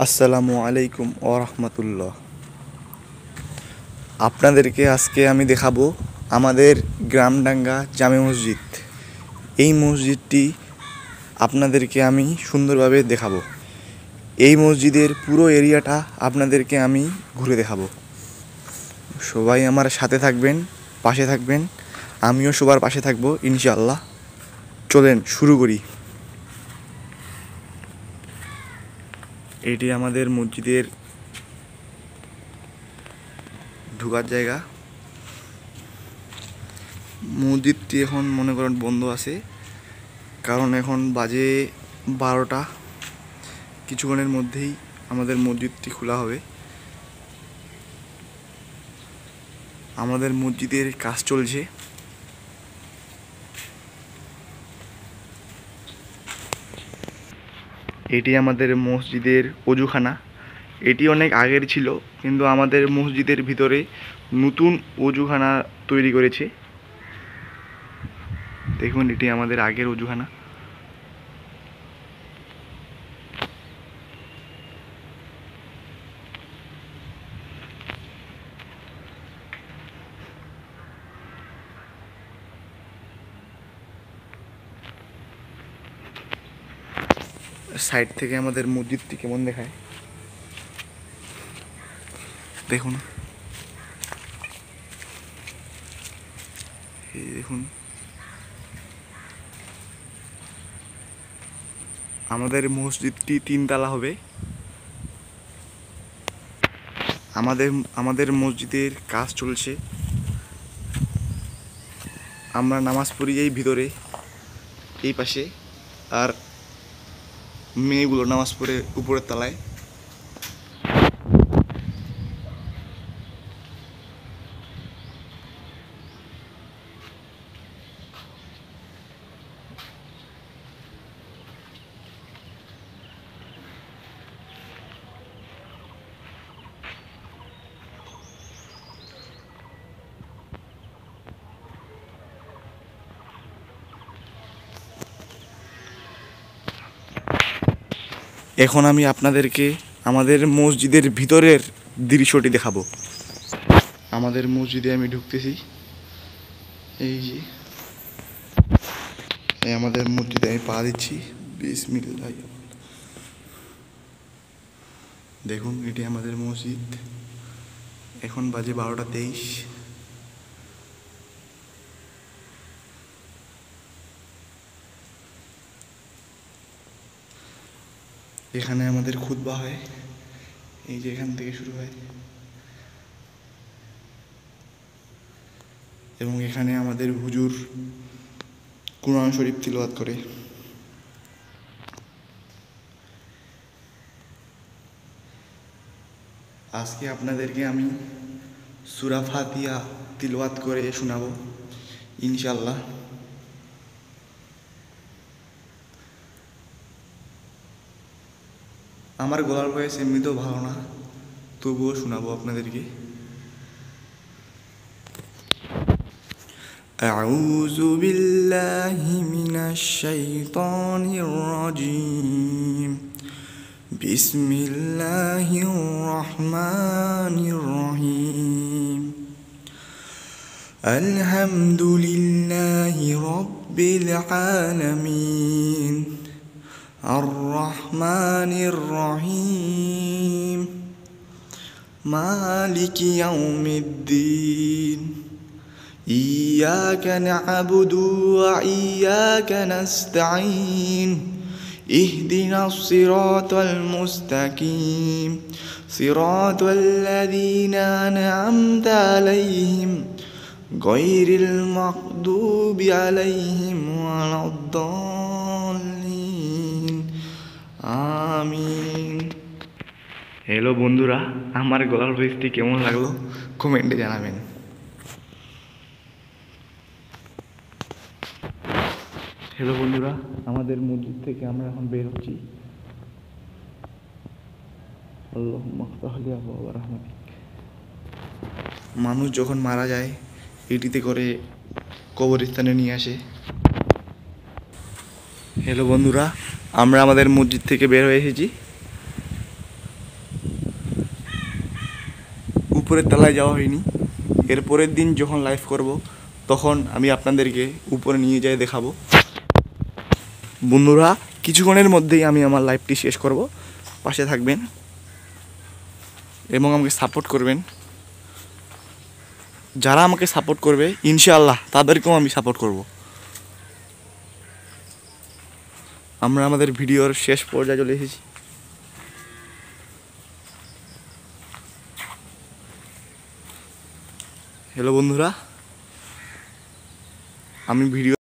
আসসালামু আলাইকুম ওয়া রাহমাতুল্লাহ। আপনাদেরকে আজকে আমি দেখাবো আমাদের গ্রামডাঙ্গা জামে মসজিদ। এই মসজিদটি আপনাদেরকে আমি সুন্দরভাবে দেখাবো। এই মসজিদের পুরো এরিয়াটা আপনাদেরকে আমি ঘুরে দেখাবো। সবাই আমার সাথে থাকবেন, পাশে থাকবেন, আমিও সবার পাশে থাকবো ইনশাআল্লাহ। চলেন শুরু করি। এটি আমাদের মসজিদের ঢোকার জায়গা। মসজিদটি এখন মনে করেন বন্ধ আছে, কারণ এখন বাজে 12টা। কিছুক্ষণের মধ্যেই আমাদের মসজিদটি খোলা হবে। আমাদের মসজিদের কাজ চলছে। এটি আমাদের মসজিদের অজুখানা। এটি অনেক আগের ছিল, কিন্তু আমাদের মসজিদের ভিতরে নতুন অজুখানা তৈরি করেছে। দেখুন, এটি আমাদের আগের অজুখানা। সাইড থেকে আমাদের মসজিদটি কেমন দেখায় দেখুন। এই দেখুন, আমাদের মসজিদটি 3 তলা হবে। আমাদের মসজিদের কাজ চলছে। আমরা নামাজ পড়ি এই ভিতরে, এই পাশে, আর মেয়েগুলো নামাজ পড়ে উপরের তলায়। এখন আমি আপনাদেরকে আমাদের মসজিদের ভিতরের দৃশ্যটি দেখাবো। আমাদের মসজিদে আমি ঢুকতেছি। এই যে আমাদের মসজিদে আমি পা দিচ্ছি। বিসমিল্লাহ। দেখুন, এটি আমাদের মসজিদ। এখন বাজে 12টা 23। এখানে আমাদের খুতবা হয়। এই যে এখান থেকে শুরু হয়, এবং এখানে আমাদের হুজুর কুরআন শরীফ তিলাওয়াত করে। আজকে আপনাদেরকে আমি সূরা ফাতিহা তিলাওয়াত করে শোনাবো ইনশাআল্লাহ। আমার গলার ভয়েস এমনিতেও ভালো না, তবুও শোনাবো আপনাদেরকে। আউযু বিল্লাহি মিনাশ শাইতানির রাজীম। বিসমিল্লাহির রহমানির রহিম। আলহামদুলিল্লাহি রাব্বিল আলামিন। الرحمن الرحيم مالك يوم الدين إياك نعبد وإياك نستعين اهدنا الصراط المستقيم صراط الذين أنعمت عليهم غير المغضوب عليهم ولا الضالين আমিন। হ্যালো বন্ধুরা, আমার গলার ভয়েসটি কেমন লাগলো কমেন্টে জানাবেন। হ্যালো বন্ধুরা, আমাদের মসজিদ থেকে আমরা এখন বের হচ্ছি। আল্লাহুম্মা সাল্লি আলা রাহমাতিক। মানুষ যখন মারা যায়, এটিতে করে কবরস্থানে নিয়ে আসে। হ্যালো বন্ধুরা, আমরা আমাদের মসজিদ থেকে বের হয়ে এসেছি। উপরের তলায় যাওয়া হয়নি। এর পরের দিন যখন লাইভ করব তখন আমি আপনাদেরকে উপরে নিয়ে যেয়ে দেখাবো। বন্ধুরা, কিছুক্ষণের মধ্যেই আমি আমার লাইভটি শেষ করব। পাশে থাকবেন এবং আমাকে সাপোর্ট করবেন। যারা আমাকে সাপোর্ট করবে ইনশাআল্লাহ তাদেরকেও আমি সাপোর্ট করব। আমরা আমাদের ভিডিওর শেষ পর্যায়ে চলে এসেছি। হ্যালো বন্ধুরা, আমি ভিডিও